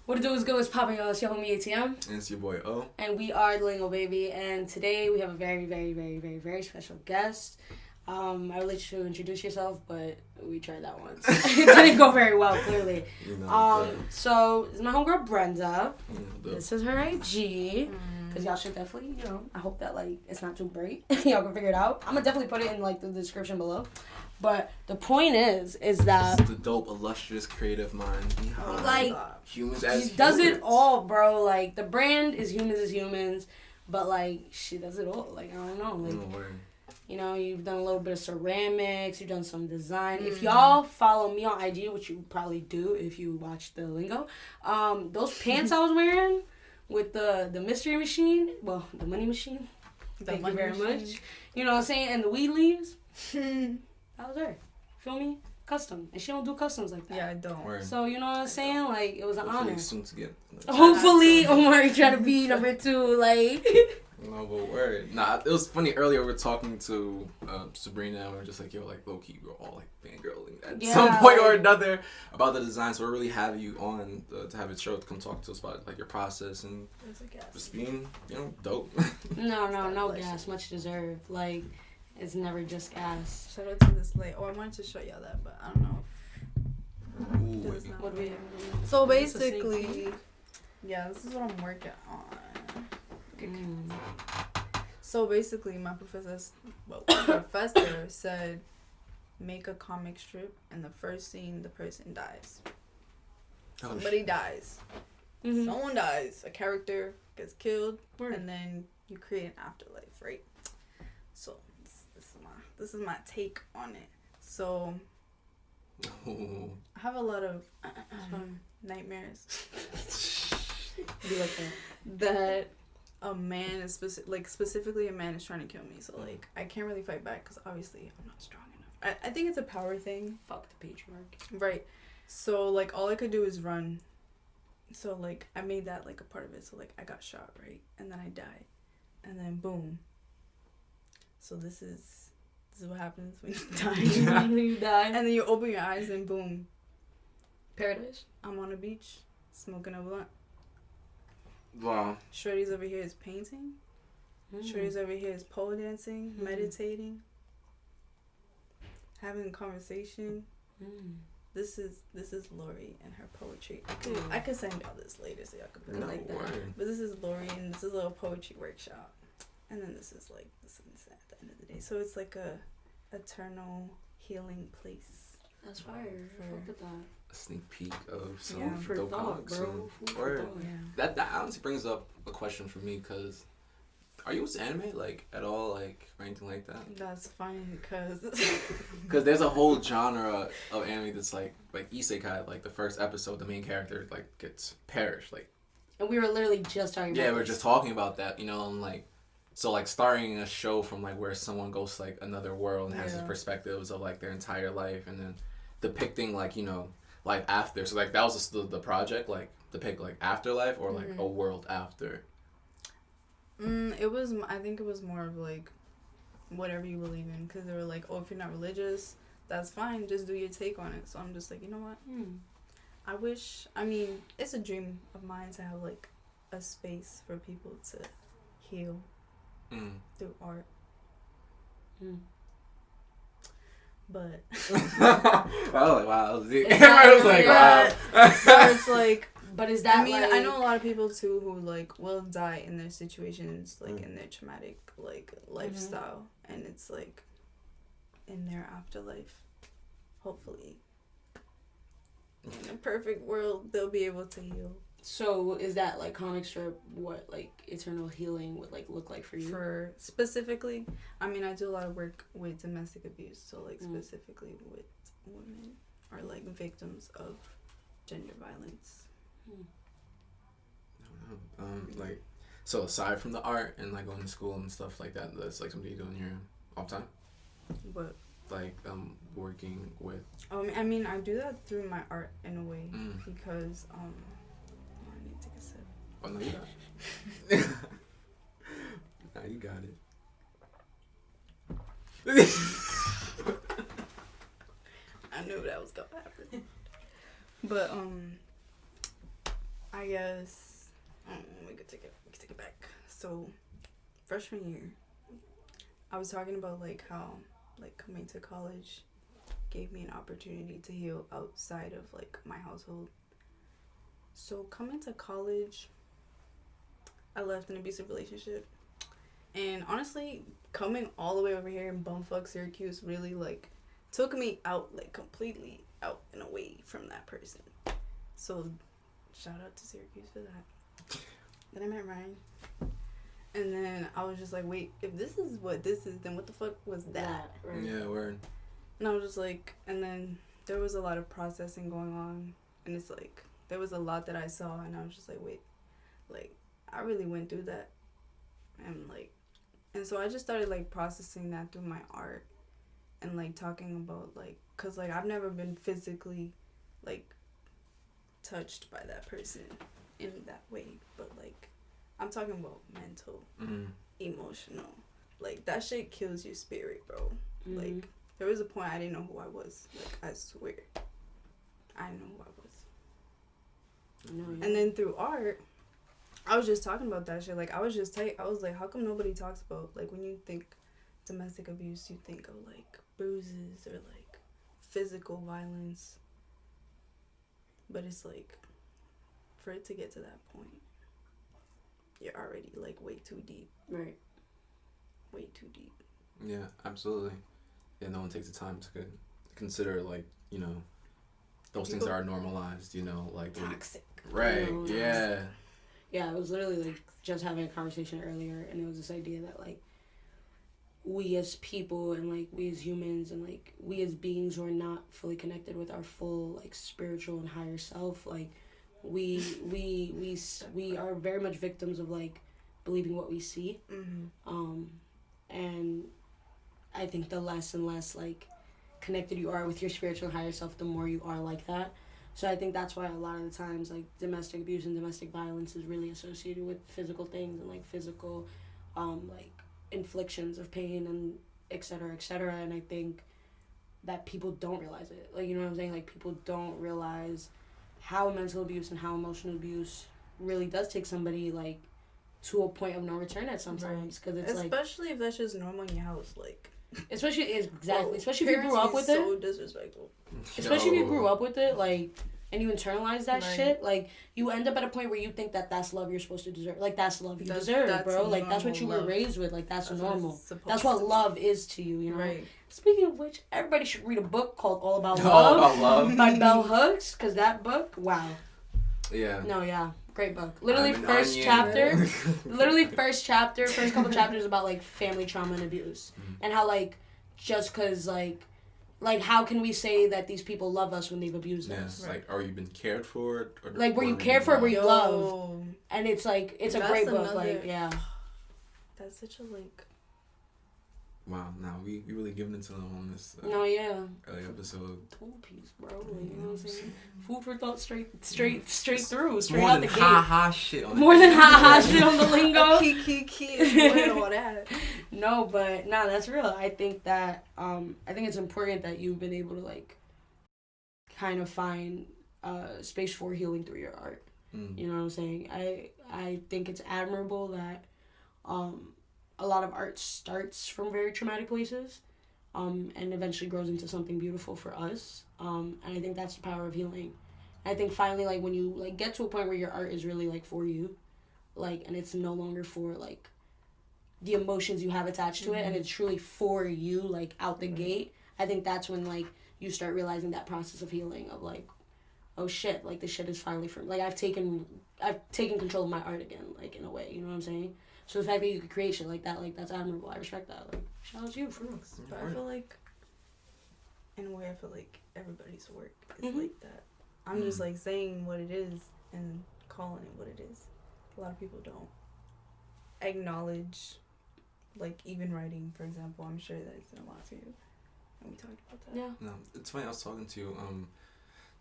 What it do is good, it's popping, y'all. It's your homie ATM. And it's your boy O. And we are the Lingo, baby. And today we have a very, very, very, very, very special guest. I would let you introduce yourself, but we tried that once. It didn't go very well, clearly. So, this is my homegirl Brenda. This is her IG. Because y'all should definitely, I hope that, it's not too bright. Y'all can figure it out. I'm going to definitely put it in, the description below. But the point is that... It's the dope, illustrious, creative mind behind humans as humans. She does it all, bro. The brand is humans. But, she does it all. I don't know. You've done a little bit of ceramics. You've done some design. If y'all follow me on IG, which you probably do if you watch the Lingo, those pants I was wearing with the mystery machine, well, the money machine. Thank you very much. You know what I'm saying? And the weed leaves. That was her. Feel me? Custom. And she don't do customs like that. Yeah, I don't. Word. So, you know what I'm saying? It was an honor. Soon to get... Hopefully, Omar trying to be number 2, No, but word. Nah, it was funny. Earlier, we were talking to Sabrina, and we were just low-key, we're all, fangirling at some point or another about the design. So we're really have you on to have a show to come talk to us about, your process and just being, dope. No gas. Much deserved. It's never just gas. Shout out to this late. I wanted to show y'all that, but I don't know. What do we have? So basically, this is what I'm working on. So basically, my professor said, make a comic strip, and the first scene, the person dies. Somebody dies. Mm-hmm. Someone dies. A character gets killed, and then you create an afterlife, right? So this is my take on it. So I have a lot of nightmares. Be like that a man is specifically a man is trying to kill me. So I can't really fight back because obviously I'm not strong enough. I think it's a power thing. Fuck the patriarchy. Right. So all I could do is run. So I made that a part of it. So I got shot, right, and then I died, and then boom. So this is what happens when you die. You die. And then you open your eyes and boom. Paradise. I'm on a beach smoking a blunt. Wow. Shorty's over here is painting. Shorty's over here is pole dancing, meditating, having a conversation. This is Lori and her poetry. I could send y'all this later so y'all could put it like that. Word. But this is Lori and this is a little poetry workshop. And then this is the sunset at the end of the day. So it's a eternal healing place. That's fire. Look at that. A sneak peek of some for dope thought, comics. bro. That honestly brings up a question for me, because are you into anime, at all, or anything like that? That's funny, because there's a whole genre of anime that's like isekai, the first episode, the main character, gets perished, And we were literally just talking about we were just talking about that, and so starring a show from where someone goes to another world and has the perspectives of their entire life, and then depicting life after. So that was just the project, depict afterlife or a world after. I think it was more of whatever you believe in, because they were if you're not religious, that's fine, just do your take on it. So I'm just you know what, it's a dream of mine to have a space for people to heal through art. But I was wow. Wow. So it's but is that I know a lot of people too who will die in their situations, in their traumatic lifestyle, and it's in their afterlife, hopefully in a perfect world they'll be able to heal. So is that comic strip what eternal healing would look like for you? For specifically, I do a lot of work with domestic abuse, so specifically with women or victims of gender violence. So aside from the art and going to school and stuff like that, that's something you do in here all the time? What? Working with... I do that through my art in a way, because I need to take a sip. Oh, no, you got it. Nah, you got it. I knew that was gonna happen. But I guess we could take it back. So freshman year, I was talking about like how like coming to college gave me an opportunity to heal outside of like my household. So coming to college, I left an abusive relationship, and honestly, coming all the way over here in bumfuck Syracuse really like took me out, like completely out and away from that person. So shout out to Syracuse for that. Then I met Ryan, and then I was just like, wait, if this is what this is, then what the fuck was that? Right? Yeah, word. And I was just like, and then there was a lot of processing going on, and it's like there was a lot that I saw, and I was just like, wait, like I really went through that, and so I just started like processing that through my art, and like talking about like, cause like I've never been physically like touched by that person in that way, but like I'm talking about mental, emotional, like that shit kills your spirit, bro. Like there was a point I didn't know who I was, like I swear I didn't know who I was. No, and then through art I was just talking about that shit. Like, I was just tight. I was like, how come nobody talks about, like, when you think domestic abuse, you think of, like, bruises or, like, physical violence. But it's, like, for it to get to that point, you're already, like, way too deep. Right. Way too deep. Yeah, absolutely. Yeah, no one takes the time to consider, like, you know, those things that are normalized, you know, like... Toxic. Right, yeah. Yeah, I was literally, like, just having a conversation earlier, and it was this idea that, like, we as people and, like, we as humans and, like, we as beings who are not fully connected with our full, like, spiritual and higher self, like, we are very much victims of, like, believing what we see. And I think the less and less, like, connected you are with your spiritual and higher self, the more you are like that. So I think that's why a lot of the times, like, domestic abuse and domestic violence is really associated with physical things and, like, physical, like, inflictions of pain and et cetera, et cetera. And I think that people don't realize it. Like, you know what I'm saying? Like, people don't realize how mental abuse and how emotional abuse really does take somebody, like, to a point of no return at sometimes. Because it's especially if that's just normal in your house, like... Especially if you grew up with it. So disrespectful. Especially if you grew up with it, like, and you internalize that shit, like, you end up at a point where you think that that's love you're supposed to deserve. Like, that's love you deserve, bro. Like, that's what you were raised with. Like, that's normal. That's what love is to you, you know? Right. Speaking of which, everybody should read a book called All About Love. All About Love. By Bell Hooks, because that book, wow. Yeah. No, yeah. Great book. Literally first couple chapters about, like, family trauma and abuse. And how, like, just because, like, how can we say that these people love us when they've abused us? Like, are you been cared for? Or like, were you cared for, were you loved? And it's, like, it's a great book, like, yeah. That's such a, like... Wow, now we really giving it to them on this early episode. Tool piece, bro. Like, you know what I'm saying? Food for thought straight through, straight more out than the gate. Ha-ha shit on more than ha-ha shit on the lingo. Key, all that. No, but, that's real. I think that, I think it's important that you've been able to, like, kind of find space for healing through your art. You know what I'm saying? I think it's admirable that, a lot of art starts from very traumatic places, and eventually grows into something beautiful for us. And I think that's the power of healing. I think finally, like, when you, like, get to a point where your art is really, like, for you, like, and it's no longer for, like, the emotions you have attached to it, and it's truly for you, like, out the gate, I think that's when, like, you start realizing that process of healing of, like, oh shit, like, this shit is finally for me. Like, I've taken control of my art again, like, in a way, you know what I'm saying? So the fact that you could create shit like that, like, that's admirable. I respect that. Like, shout out to you, for real. But I feel like, in a way, I feel like everybody's work is like that. I'm just, like, saying what it is and calling it what it is. A lot of people don't acknowledge, like, even writing, for example. I'm sure that it's been a lot for you. And we talked about that. Yeah. No, it's funny, I was talking to,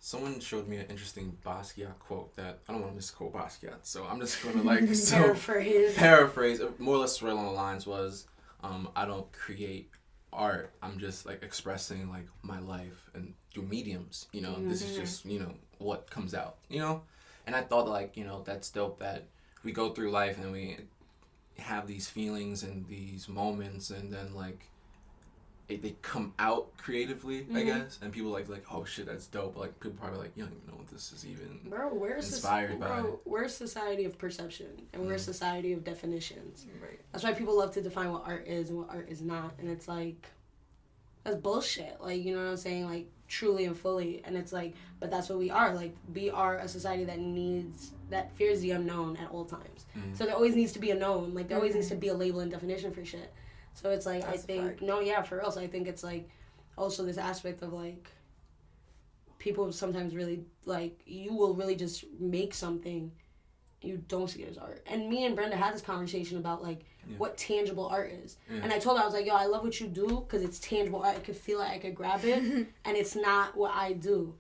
someone showed me an interesting Basquiat quote that I don't want to misquote Basquiat, so I'm just going to like paraphrase. More or less right along the lines was, I don't create art, I'm just like expressing like my life and through mediums, you know, this is just, you know, what comes out, you know? And I thought like, you know, that's dope that we go through life and we have these feelings and these moments, and then like they come out creatively, I guess, and people like, oh shit, that's dope. Like people probably like, you don't even know what this is even inspired by. We're a society of perception, and we're a society of definitions. Right. That's why people love to define what art is and what art is not, and it's like, that's bullshit. Like, you know what I'm saying? Like, truly and fully. And it's like, but that's what we are. Like, we are a society that fears the unknown at all times. So there always needs to be a known. Like, there always needs to be a label and definition for shit. So it's like, that's for real. So I think it's like, also this aspect of like, people sometimes really, like, you will really just make something, you don't see it as art. And me and Brenda had this conversation about like what tangible art is. And I told her, I was like, yo, I love what you do because it's tangible art. I could feel it, I could grab it, and it's not what I do.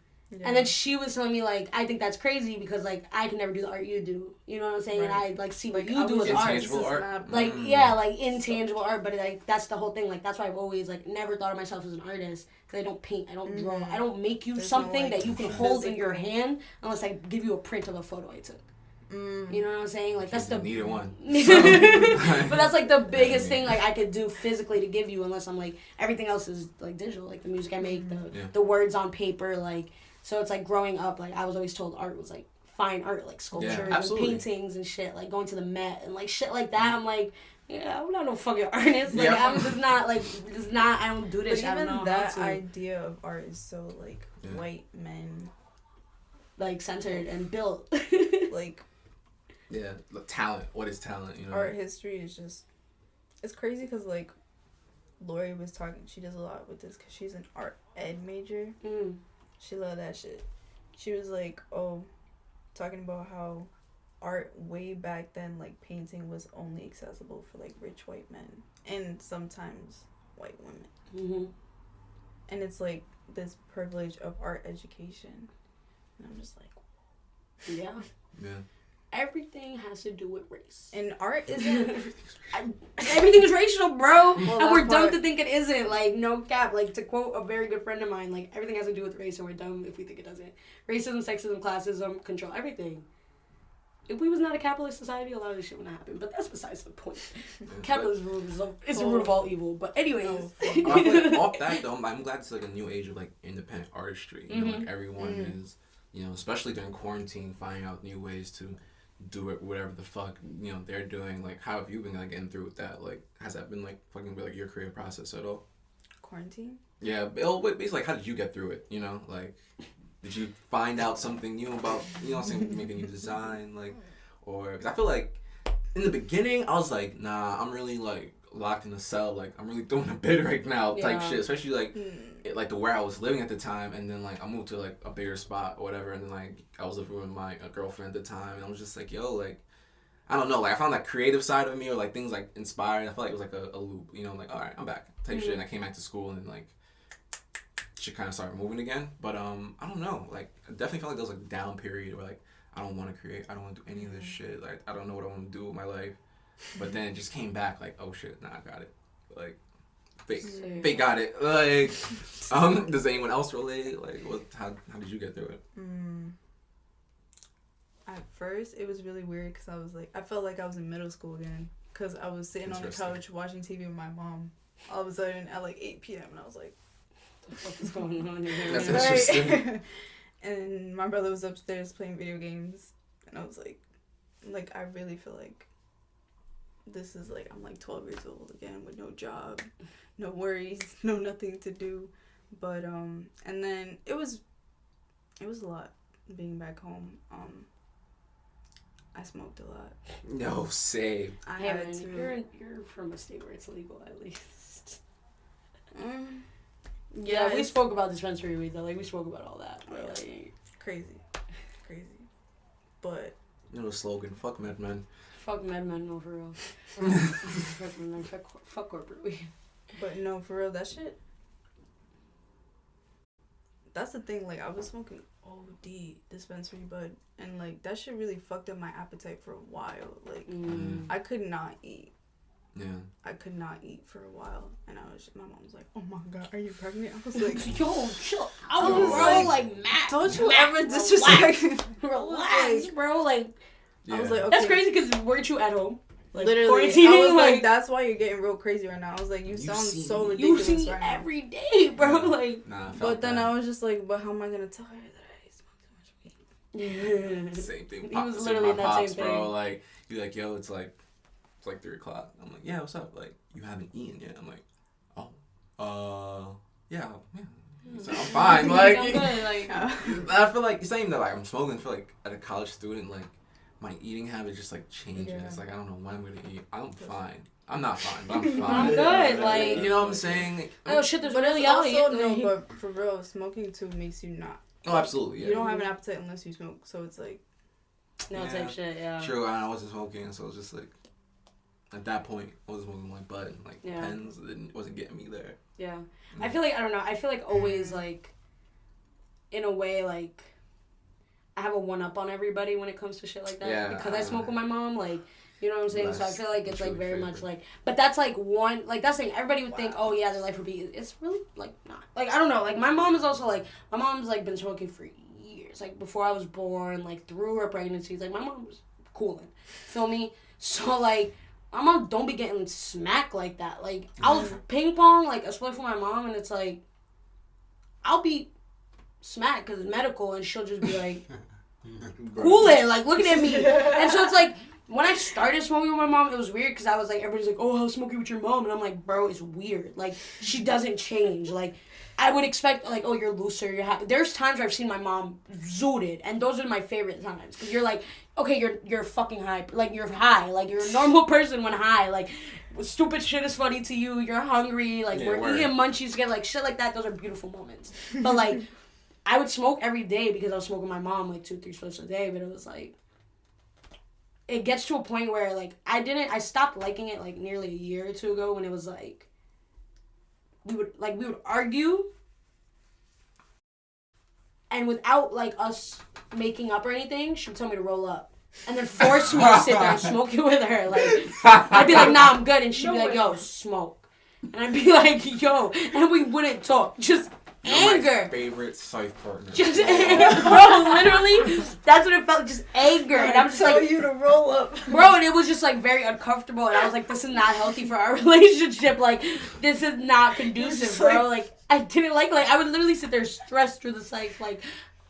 And then she was telling me like, I think that's crazy because like I can never do the art you do. You know what I'm saying? And I like see what you do as intangible art. Like like intangible art, but like that's the whole thing. Like that's why I've always like never thought of myself as an artist because I don't paint, I don't draw, I don't make you something that you can hold in your hand unless I give you a print of a photo I took. You know what I'm saying? Like that's neither one. But that's like the biggest thing like I could do physically to give you, unless I'm like everything else is like digital, like the music I make, the words on paper, like. So it's like growing up, like I was always told art was like fine art, like sculptures and paintings and shit, like going to the Met and like shit like that. I'm like, I'm not no fucking artist. Like I'm just not like I don't do this. But even that idea of art is so like white men, like centered and built. Like talent. What is talent? You know, art history is just, it's crazy because like Lori was talking. She does a lot with this because she's an art ed major. She loved that shit. She was like, talking about how art way back then, like painting was only accessible for like rich white men and sometimes white women. And it's like this privilege of art education. And I'm just like, yeah. Everything has to do with race. And art isn't... Everything is racial, bro. Well, and we're dumb to think it isn't. Like, no cap. Like, to quote a very good friend of mine, like, everything has to do with race, and we're dumb if we think it doesn't. Racism, sexism, classism, control, everything. If we was not a capitalist society, a lot of this shit wouldn't happen. But that's besides the point. Capitalism is the root of all evil. But anyways. I feel like off that, though, I'm glad it's, like, a new age of, like, independent artistry. You know, like, everyone is, you know, especially during quarantine, finding out new ways to do it, whatever the fuck, you know, they're doing. Like, how have you been, like, getting through with that? Like, has that been, like, fucking with, like, your creative process at all? Quarantine? Yeah, but basically, like, how did you get through it, you know? Like, did you find out something new about, you know what I'm saying, make a new design, like, or, because I feel like, in the beginning, I was like, nah, I'm really, like, locked in a cell, like, I'm really doing a bid right now, type shit, especially, like, like, where I was living at the time, and then, like, I moved to, like, a bigger spot, or whatever, and then, like, I was living with my girlfriend at the time, and I was just like, yo, like, I don't know, like, I found that creative side of me, or, like, things, like, inspired, I felt like it was, like, a loop, you know, like, alright, I'm back, type shit, and I came back to school, and then, like, shit kind of started moving again, but, I don't know, like, I definitely felt like there was, like, a down period where, like, I don't want to create, I don't want to do any of this shit, like, I don't know what I want to do with my life, but then it just came back, like, oh shit, nah, I got it, like, Fake got it. Like, does anyone else relate? Like, how did you get through it? At first, it was really weird because I was like, I felt like I was in middle school again because I was sitting on the couch watching TV with my mom. All of a sudden, at like 8 p.m., and I was like, what the fuck is going on here? That's interesting. And my brother was upstairs playing video games, and I was like, I really feel like this is like, I'm like 12 years old again with no job, no worries, no nothing to do. But and then it was a lot being back home. I smoked a lot. No, same. I had to. You're from a state where it's legal, at least. Yeah, we spoke about dispensary weed though. Like, we spoke about all that. But, like, crazy. But you know the slogan, fuck MedMen. Fuck MedMen, no, for real. Fuck corporate weed. But no, for real, that shit. That's the thing, like, I was smoking OD dispensary bud, and like that shit really fucked up my appetite for a while. Like, I could not eat. I could not eat for a while, and my mom was like, "Oh my God, are you pregnant?" I was like, "Yo, chill out, like Matt. Don't you ever disrespect me? Relax, bro." Like, I was like, okay. That's crazy because weren't you at home? Like, literally, I was like, that's why you're getting real crazy right now. I was like, you sound so ridiculous you see right every day, bro. Like, but then I was just like, but how am I gonna tell her that I smoke too Yeah. much weed? Same thing. He was literally that same thing. Bro, like, he's like, yo, it's like 3:00. I'm like, yeah, what's up? Like, you haven't eaten yet. I'm like, yeah. So I'm fine. Like, I feel like, same that, like, I'm smoking. I feel like, as a college student, like, my eating habit just, like, changes. Yeah. It's like, I don't know when I'm going to eat. I'm fine. I'm not fine, but I'm fine. I'm good. Like, you know what I'm saying? Oh, shit, there's but really also, no, but for real, smoking, too, makes you not. Oh, absolutely, yeah. You don't have an appetite unless you smoke, so it's like... No, type shit, yeah. True, and I wasn't smoking, so it was just, like... At that point, I wasn't smoking my butt, and, like, pens wasn't getting me there. Yeah. I feel like, I don't know, I feel like always, like, in a way, like, I have a one-up on everybody when it comes to shit like that. Yeah, because I smoke with my mom, like, you know what I'm saying? So I feel like it's, like, very much, like, but that's, like, one, like, that's the thing, everybody would think, oh, yeah, their life would be, it's really, like, not. Like, I don't know, like, my mom is also, like, my mom's, like, been smoking for years. Like, before I was born, like, through her pregnancies, like, my mom was cooling. Feel me? So, like... My mom don't be getting smacked like that. Like, I'll ping pong, like, a split for my mom, and it's like, I'll be smacked because it's medical, and she'll just be like, cool it, like, looking at me. And so it's like, when I started smoking with my mom, it was weird because I was like, everybody's like, oh, how's smoking with your mom? And I'm like, bro, it's weird. Like, she doesn't change. Like, I would expect, like, oh, you're looser, you're happy. There's times where I've seen my mom zooted, and those are my favorite times. Because you're like, okay, you're fucking high. Like, you're high. Like, you're a normal person when high. Like, stupid shit is funny to you. You're hungry. Like, we're eating munchies together. Like, shit like that. Those are beautiful moments. But, like, I would smoke every day because I was smoking with my mom, like, 2-3 spliffs a day. But it was, like, it gets to a point where, like, I stopped liking it, like, nearly a year or two ago when it was, like, we would argue, and without, like, us making up or anything, she would tell me to roll up. And then force me to sit there and smoke it with her. Like, I'd be like, nah, I'm good. And she'd be like, yo, smoke. And I'd be like, yo. And we wouldn't talk. Just anger. My favorite psych partner. Just anger. Bro, literally, that's what it felt like. Just anger. And I'm just like, you to roll up. Bro, and it was just, like, very uncomfortable. And I was like, this is not healthy for our relationship. Like, this is not conducive, bro. Like, I didn't like, I would literally sit there stressed through the psych, like,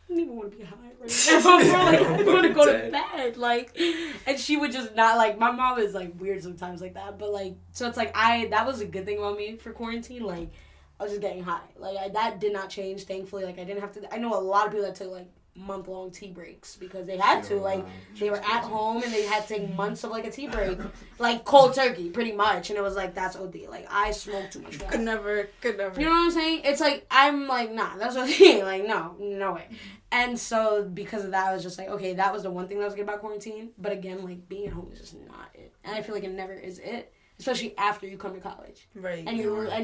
I don't even want to be high right now. Bro, like, I want to go to bed. Like, and she would just not, like, my mom is, like, weird sometimes like that. But, like, so it's like, that was a good thing about me for quarantine. Like, I was just getting high. Like, that did not change, thankfully. Like, I didn't have to, I know a lot of people that took, like, month-long tea breaks because they had to. Like, they were at home and they had to take months of, like, a tea break. Like, cold turkey, pretty much. And it was like, that's OD. Like, I smoked too much. Could never. You know what I'm saying? It's like, I'm like, nah, that's OD. Like, no way. And so, because of that, I was just like, okay, that was the one thing that was good about quarantine. But again, like, being at home is just not it. And I feel like it never is it. Especially after you come to college. Right. And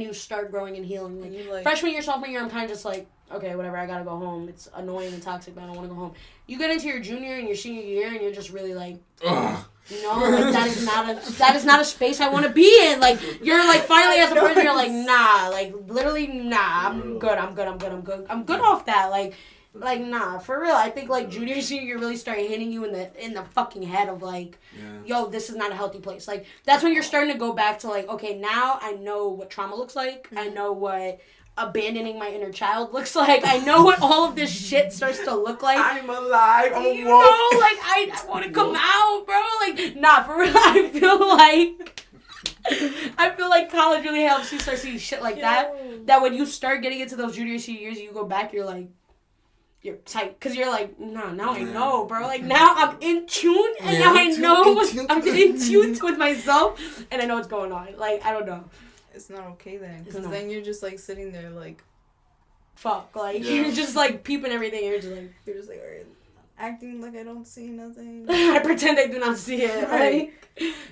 you start growing and healing. Like, freshman year, sophomore year, I'm kind of just like, okay, whatever, I gotta go home. It's annoying and toxic, but I don't want to go home. You get into your junior and your senior year, and you're just really like, like, that is not a space I want to be in. Like, you're like, finally as a person, you're like, nah, like, literally, nah, I'm good off that. Like, nah, for real. I think, like, junior, senior, you really start hitting you in the fucking head of, like, yo, this is not a healthy place. Like, that's when you're starting to go back to, like, okay, now I know what trauma looks like. I know what abandoning my inner child looks like. I know what all of this shit starts to look like. I'm alive. You know, like, I want to come out, bro. Like, nah, for real, I feel like college really helps you start seeing shit like that. That when you start getting into those junior, senior years, you go back, you're like, you're tight. Because you're like, nah, now I know, bro. Like, now I'm in tune, and now I know I'm in tune with myself, and I know what's going on. Like, I don't know. It's not okay then. Because then you're just, like, sitting there, like, fuck. Like, you're just, like, peeping everything. You're just, like, alright. Acting like I don't see nothing. I pretend I do not see it. Right?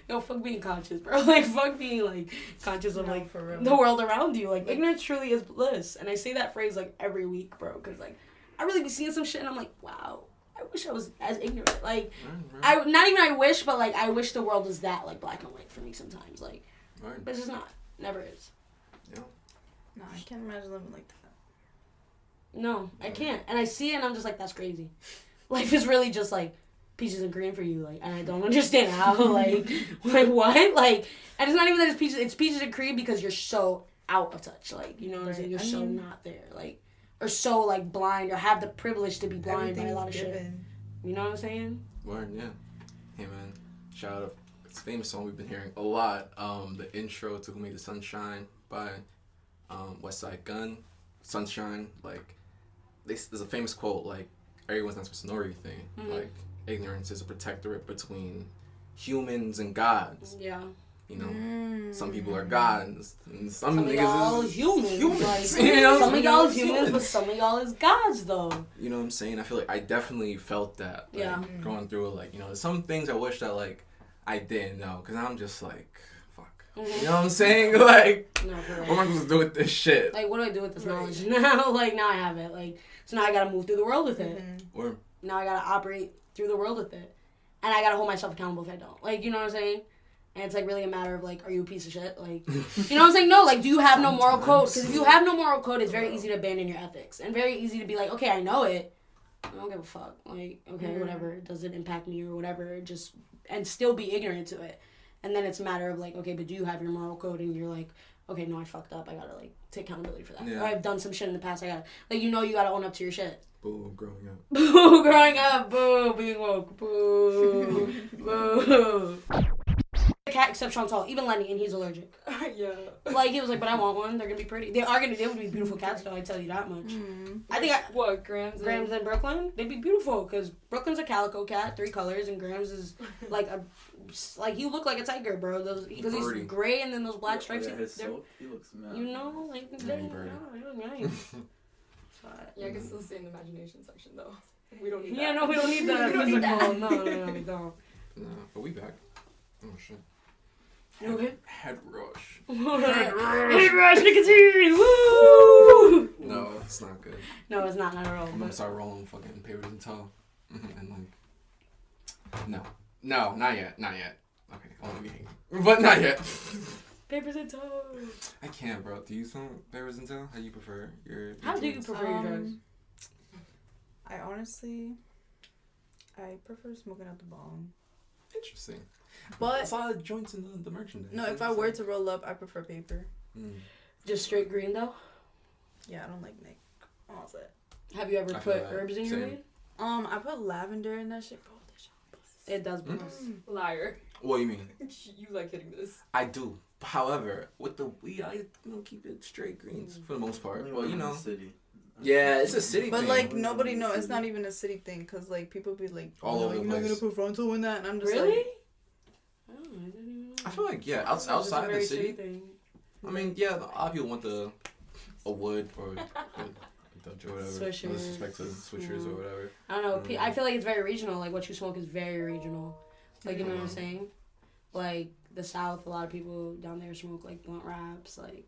Yo, fuck being conscious, bro. Like, fuck being, like, conscious of, like, the world around you. Like, ignorance truly is bliss. And I say that phrase, like, every week, bro. Because, like, I really be seeing some shit, and I'm like, wow, I wish I was as ignorant. Like, I wish, but, like, I wish the world was that, like, black and white for me sometimes. Like, Right. But it's just not. Never is. Yeah. No, I can't imagine living like that. No, I can't. And I see it and I'm just like, that's crazy. Life is really just like peaches and cream for you. Like, and I don't understand how. Like what? Like, and it's not even that it's peaches and cream because you're so out of touch. Like, you know what I'm saying? You're so not there. Like, or so like blind or have the privilege to be blind by a lot of shit. You know what I'm saying? Word, yeah. Hey man, shout out. It's a famous song we've been hearing a lot. The intro to Who Made the Sunshine by West Side Gun. Sunshine, like, there's a famous quote, like, everyone's not supposed to know everything. Mm-hmm. Like, ignorance is a protectorate between humans and gods. Yeah. You know, some people are gods, and some of niggas y'all is humans. Like, you know, some of y'all is humans, but some of y'all is gods, though. You know what I'm saying? I feel like I definitely felt that. Like, going through it, like, you know, there's some things I wish that, like, I didn't know, because I'm just like, fuck. Mm-hmm. You know what I'm saying? Like, no, what am I supposed to do with this shit? Like, what do I do with this knowledge now? Like, now I have it. Like, so now I gotta move through the world with it. Or now I gotta operate through the world with it. And I gotta hold myself accountable if I don't. Like, you know what I'm saying? And it's, like, really a matter of, like, are you a piece of shit? Like, you know what I'm saying? No, like, do you have no moral code? Because if you have no moral code, it's very easy to abandon your ethics. And very easy to be like, okay, I know it. I don't give a fuck. Like, okay, whatever. Does it impact me or whatever? Just, and still be ignorant to it. And then it's a matter of, like, okay, but do you have your moral code? And you're like, okay, no, I fucked up. I gotta, like, take accountability for that. Yeah. Or I've done some shit in the past. I gotta, like, you know you gotta own up to your shit. Boo, growing up. Boo, growing up. Boo, being woke. Boo. Boo. The cat except Chantal, even Lenny, and he's allergic. Yeah. Like, he was like, but I want one. They're gonna be pretty. They would be beautiful cats, though, I tell you that much. I think Grams in Brooklyn? They'd be beautiful, because Brooklyn's a calico cat, 3 colors, and Grams is like he look like a tiger, bro. Because he's gray and then those black stripes. He looks mad. You know, like, he look nice. Yeah, I can still stay in the imagination section, though. We don't need that. Yeah, no, we don't need the physical. No, we don't. No, but we back. Oh, shit. You okay? Head rush. Head rush, nicotine! Woo! No, it's not good. No, it's not at all. I'm gonna start rolling fucking papers and toe. And like, no, not yet. Okay, I wanna be hanging. But not yet. Papers and toe. I can't, bro. Do you smoke papers and toe? How do you prefer your How do you prefer your drugs? I honestly, I prefer smoking out the bong. Interesting. But I saw the joints in the merchandise. No, if I were to roll up, I prefer paper. Just straight green, though? Yeah, I don't like Nick. All that. Have you ever put herbs in your weed? I put lavender in that shit, bro. It does bust. Liar. What do you mean? You like hitting this. I do. However, with the weed, I keep it straight greens for the most part. Well, you know. City. Yeah, it's a city but thing. But, like, nobody knows. It's not even a city thing. Because, like, people be like, all over the place. You're not going to put frontal in that. And I'm just really? like... I feel like, yeah, outside the city. I mean, yeah, a lot of people want a wood or or whatever. Swishers. No disrespect to swishers or whatever. I don't know. I feel like it's very regional. Like, what you smoke is very regional. Like, you know what I'm saying? Like, the South, a lot of people down there smoke, like, blunt wraps. Like,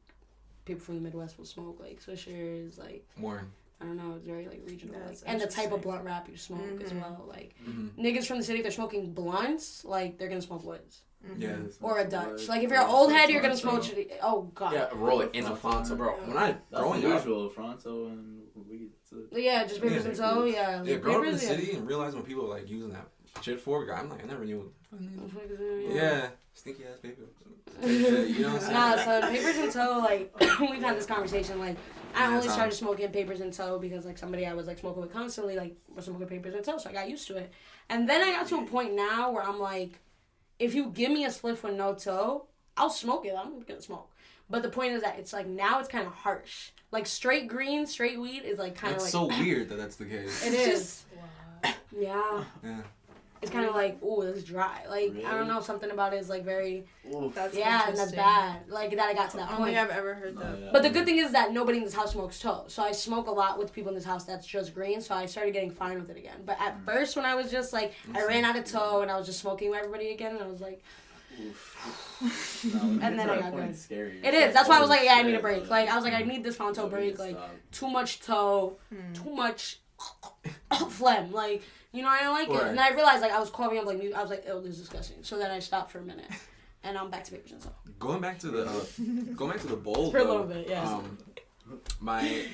people from the Midwest will smoke, like, swishers. Like, more. I don't know. It's very, like, regional. Like, and the type of blunt wrap you smoke as well. Like, niggas from the city, if they're smoking blunts, like, they're going to smoke woods. Yeah. Or a Dutch. Like, if you're an old head, you're going to smoke... Oh, God. Yeah, roll it in a Fronto, bro. When I growing up... usual, Fronto and weed. Yeah, just papers and toe, yeah. Yeah, growing up in the city and realizing what people are, like, using that shit for, I'm like, I never knew. Yeah. Stinky ass paper. You know what I'm saying? Nah, so papers and toe, like, we've had this conversation, like, I only started smoking papers and toe because, like, somebody I was, like, smoking with constantly, like, was smoking papers and toe, so I got used to it. And then I got to a point now where I'm like, if you give me a spliff with no toe, I'll smoke it. I'm gonna smoke. But the point is that it's, like, now it's kind of harsh. Like, straight green, straight weed is, like, kind of, like... It's so weird that that's the case. It is. Wow. Yeah. Yeah. It's kind of like, ooh, this is dry. Like, really? I don't know, something about it is, like, very... That's and that's bad. Like, that I got to that point. I don't think I've ever heard that. But the good thing is that nobody in this house smokes toe. So I smoke a lot with people in this house that's just green, so I started getting fine with it again. But at first, when I was just, like, I ran out of toe and I was just smoking with everybody again, and I was like... and then I got good. Scary. It is. That's why I was like, yeah, I need a break. Like, I was like, I need this Fronto break. Like, too much toe, too much phlegm. Like... You know, I don't like it. And I realized, like, I was coughing up, like, I was like, ew, this is disgusting. So then I stopped for a minute. And back to paper and so. Going back to the bowl For a though, little bit, yeah. My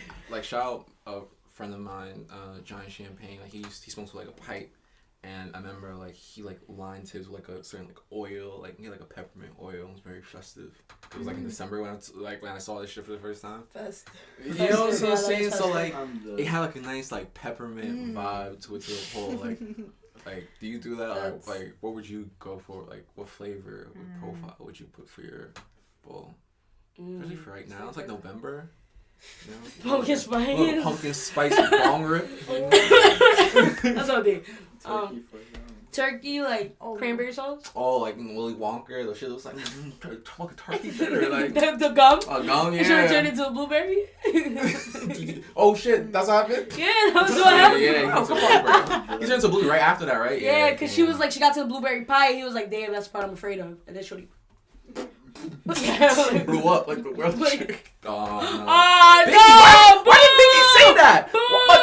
shout out a friend of mine, Johnny Champagne. Like he smokes with like a pipe, and I remember like he like lined his with like a certain like oil, like he had like a peppermint oil. It was very festive. It was like in December when I saw this shit for the first time. Fest. You know what I'm saying? So like I'm it had like a nice like peppermint vibe to it, to the whole like. Like, do you do that? Or, like, what would you go for? Like, what flavor or profile would you put for your bowl? Especially for right now. It's like November. You know? Pumpkin spice. Little pumpkin spice bong rip. That's what they turkey, like cranberry sauce. Oh, like Willy Wonka. The shit looks like fucking turkey dinner. Like the gum. A gum, yeah. You should have turned into a blueberry. Oh shit, that's what happened. Yeah, that was what happened. Yeah, he turned into blue right after that, right? Yeah, because she was like, she got to the blueberry pie. He was like, damn, that's the part I'm afraid of. And then she blew up like the world. Oh no! No! Why did Biggie say that?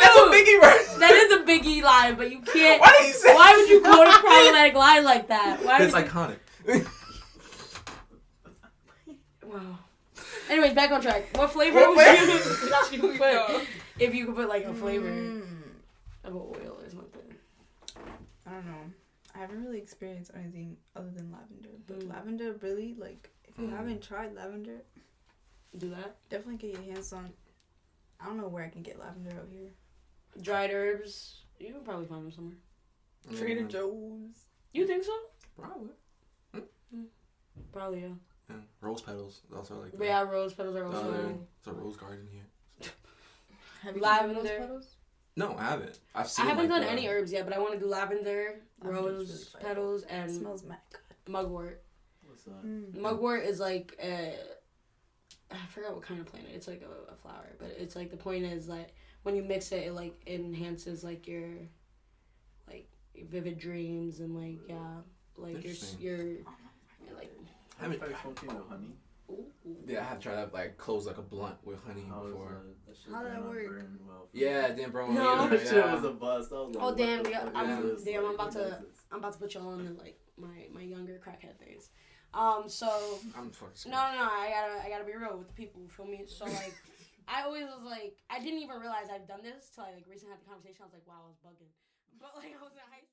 That's a Biggie verse. That is a Biggie line, but you can't. Why did he say? Why would you quote a problematic line like that? It's iconic. Wow. Anyways, back on track. What flavor would you put if you could put like a flavor of oil or something? I don't know. I haven't really experienced anything other than lavender. But lavender really, like, if you haven't tried lavender, do that. Definitely get your hands on. I don't know where I can get lavender out here. Dried herbs. You can probably find them somewhere. Trader Joe's. You think so? Probably. Probably, yeah. Yeah. Rose petals. Also like. But yeah, rose petals are also. It's a rose garden here. Have you lavender. rose petals? No, I haven't. I haven't done any herbs yet, but I want to do lavender, rose really petals, and it smells mad good. Mugwort. What's that? Mugwort is like I forgot what kind of plant. It's like a flower, but it's like the point is like when you mix it, it like enhances like your like vivid dreams and like like your like. I haven't tried smoking with honey. Yeah, I had to try to like close like a blunt with honey before. How did that work? Well, Yeah, it didn't burn. No. that shit was a bust. I was like, Oh damn! I'm I'm about to put y'all on like my younger crackhead days. So I'm fucking. no, I gotta be real with the people. Feel me? So like, I always was like, I didn't even realize I've done this till I like recently had the conversation. I was like, wow, I was bugging. But like, I was in high school.